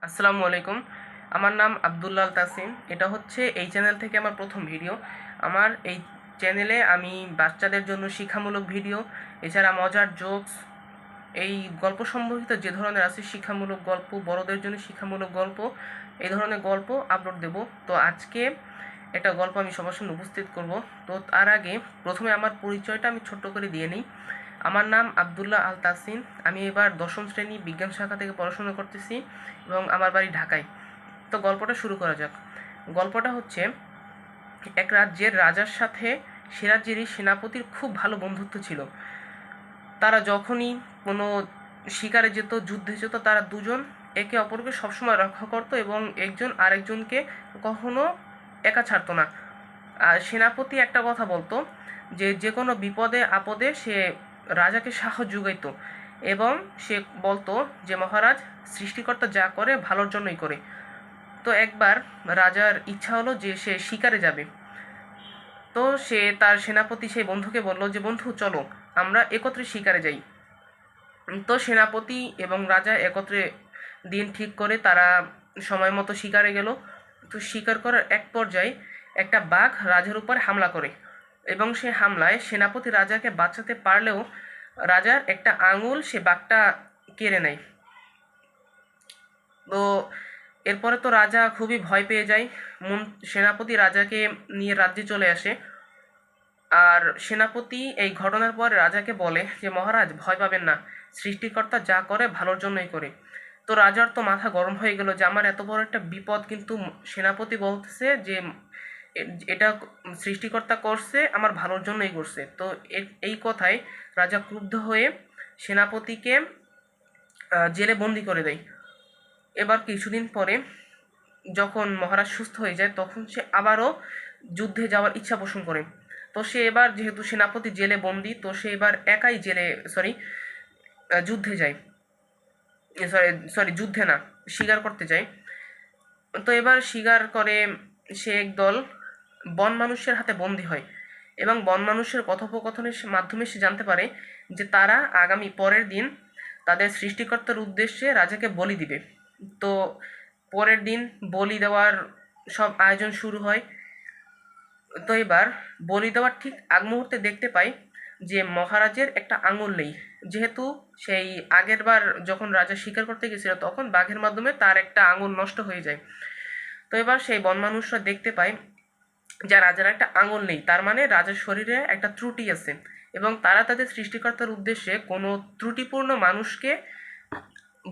আসসালামু আলাইকুম। আমার নাম আব্দুল্লাহ তাসিম। এটা হচ্ছে এই চ্যানেল থেকে আমার প্রথম ভিডিও। আমার এই চ্যানেলে আমি বাচ্চাদের জন্য শিক্ষামূলক ভিডিও, এছাড়া মজার জোকস, এই গল্প সম্বলিত যে ধরনের আছে শিক্ষামূলক গল্প, বড়দের জন্য শিক্ষামূলক গল্প, এই ধরনের গল্প আপলোড দেব। তো আজকে একটা গল্প আমি সবার সামনে উপস্থিত করব। তো তার আগে প্রথমে আমার পরিচয়টা আমি ছোট্ট করে দিয়ে নিই। আমার নাম আব্দুল্লাহ আল তাসিম। আমি এবার দশম শ্রেণী বিজ্ঞান শাখা থেকে পড়াশোনা করতেছি এবং আমার বাড়ি ঢাকায়। তো গল্পটা শুরু করা যাক। গল্পটা হচ্ছে, এক রাজ্যের রাজার সাথে সে রাজ্যেরই সেনাপতির খুব ভালো বন্ধুত্ব ছিল। তারা যখনই কোনো শিকারে যেত, যুদ্ধে যেত, তারা দুজন একে অপরকে সবসময় রক্ষা করতো এবং একজন আরেকজনকে কখনো একা ছাড়তো না। আর সেনাপতি একটা কথা বলতো যে যে কোনো বিপদে আপদে সে রাজাকে সাহস যোগাইতো এবং সে বলতো যে মহারাজ, সৃষ্টিকর্তা যা করে ভালোর জন্যই করে। তো একবার রাজার ইচ্ছা হলো যে সে শিকারে যাবে। তো সে তার সেনাপতি সেই বন্ধুকে বলল যে বন্ধু চলো আমরা একত্রে শিকারে যাই। তো সেনাপতি এবং রাজা একত্রে দিন ঠিক করে তারা সময় মতো শিকারে গেল। তো শিকার করার এক পর্যায়ে একটা বাঘ রাজার উপর হামলা করে এবং সে হামলায় সেনাপতি রাজাকে বাঁচাতে পারলেও রাজার একটা আঙুল সে বাঘটা কেড়ে নেয়। তো এরপরে তো রাজা খুবই ভয় পেয়ে যায়। সেনাপতি রাজাকে নিয়ে রাজ্যে চলে আসে। আর সেনাপতি এই ঘটনার পর রাজাকে বলে যে মহারাজ, ভয় পাবেন না, সৃষ্টিকর্তা যা করে ভালোর জন্যই করে। তো রাজার তো মাথা গরম হয়ে গেল যে আমার এত বড় একটা বিপদ, কিন্তু সেনাপতি বলতেছে যে এটা সৃষ্টিকর্তা করছে, আমার ভালোর জন্যই করছে। তো এই কথায় রাজা ক্রুদ্ধ হয়ে সেনাপতিকে জেলে বন্দি করে দেয়। এবার কিছুদিন পরে যখন মহারাজ সুস্থ হয়ে যায় তখন সে আবারও যুদ্ধে যাওয়ার ইচ্ছা পোষণ করে। তো সে এবার যেহেতু সেনাপতি জেলে বন্দি, তো সে এবার একাই যুদ্ধে যায়। সরি সরি যুদ্ধে না, শিকার করতে যায়। তো এবার শিকার করে সে একদল বন মানুষের হাতে বন্দি হয় এবং বন মানুষের কথোপকথনের মাধ্যমে সে জানতে পারে যে তারা আগামী পরের দিন তাদের সৃষ্টিকর্তার উদ্দেশ্যে রাজাকে বলি দিবে। তো পরের দিন বলি দেওয়ার সব আয়োজন শুরু হয়। তো এবার বলি দেওয়ার ঠিক আগ মুহূর্তে দেখতে পাই যে মহারাজের একটা আঙুল নেই, যেহেতু সেই আগের বার যখন রাজা শিকার করতে গেছিল তখন বাঘের মাধ্যমে তার একটা আঙুল নষ্ট হয়ে যায়। তো এবার সেই বন মানুষরা দেখতে পায় যে রাজার একটা আঙুল নেই, তার মানে রাজার শরীরে একটা ত্রুটি আছে এবং তারা তাদের সৃষ্টিকর্তার উদ্দেশ্যে কোনো ত্রুটিপূর্ণ মানুষকে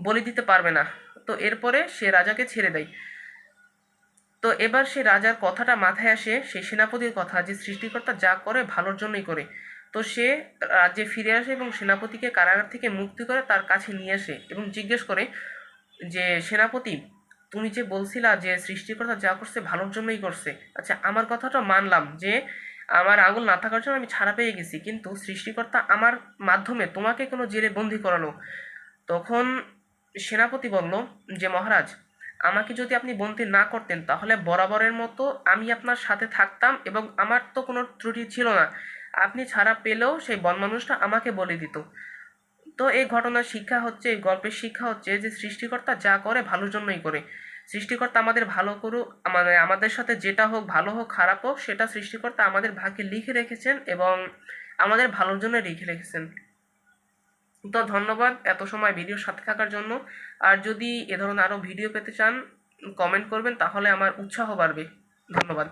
বলি দিতে পারবে না। তো এরপরে সে রাজাকে ছেড়ে দেয়। তো এবার সে রাজার কথাটা মাথায় আসে, সেই সেনাপতির কথা যে সৃষ্টিকর্তা যা করে ভালোর জন্যই করে। তো সে রাজ্যে ফিরে আসে এবং সেনাপতিকে কারাগার থেকে মুক্তি করে তার কাছে নিয়ে আসে এবং জিজ্ঞেস করে যে সেনাপতি, তুমি যে বলছিলা যে সৃষ্টিকর্তা যা করছে ভালোর জন্যই করছে, আচ্ছা আমার কথাটা মানলাম যে আমার আঙুল না থাকার জন্য আমি ছাড়া পেয়ে গেছি, কিন্তু সৃষ্টিকর্তা আমার মাধ্যমে তোমাকে কোনো জেলে বন্দি করালো। তখন সেনাপতি বলল যে মহারাজ, আমাকে যদি আপনি বন্দি না করতেন তাহলে বরাবরের মতো আমি আপনার সাথে থাকতাম এবং আমার তো কোনো ত্রুটি ছিল না, আপনি ছাড়া পেলেও সেই বন মানুষটা আমাকে বলে দিত। তো এই ঘটনার শিক্ষা হচ্ছে, এই গল্পের শিক্ষা হচ্ছে যে সৃষ্টিকর্তা যা করে ভালোর জন্যই করে। সৃষ্টিকর্তা আমাদের ভালো করুক, মানে আমাদের সাথে যেটা হোক, ভালো হোক খারাপ হোক, সেটা সৃষ্টিকর্তা আমাদের ভাগ্যে লিখে রেখেছেন এবং আমাদের ভালোর জন্য লিখে রেখেছেন। তো ধন্যবাদ এত সময় ভিডিওর সাথে থাকার জন্য। আর যদি এ ধরনের আরও ভিডিও পেতে চান কমেন্ট করবেন, তাহলে আমার উৎসাহ বাড়বে। ধন্যবাদ।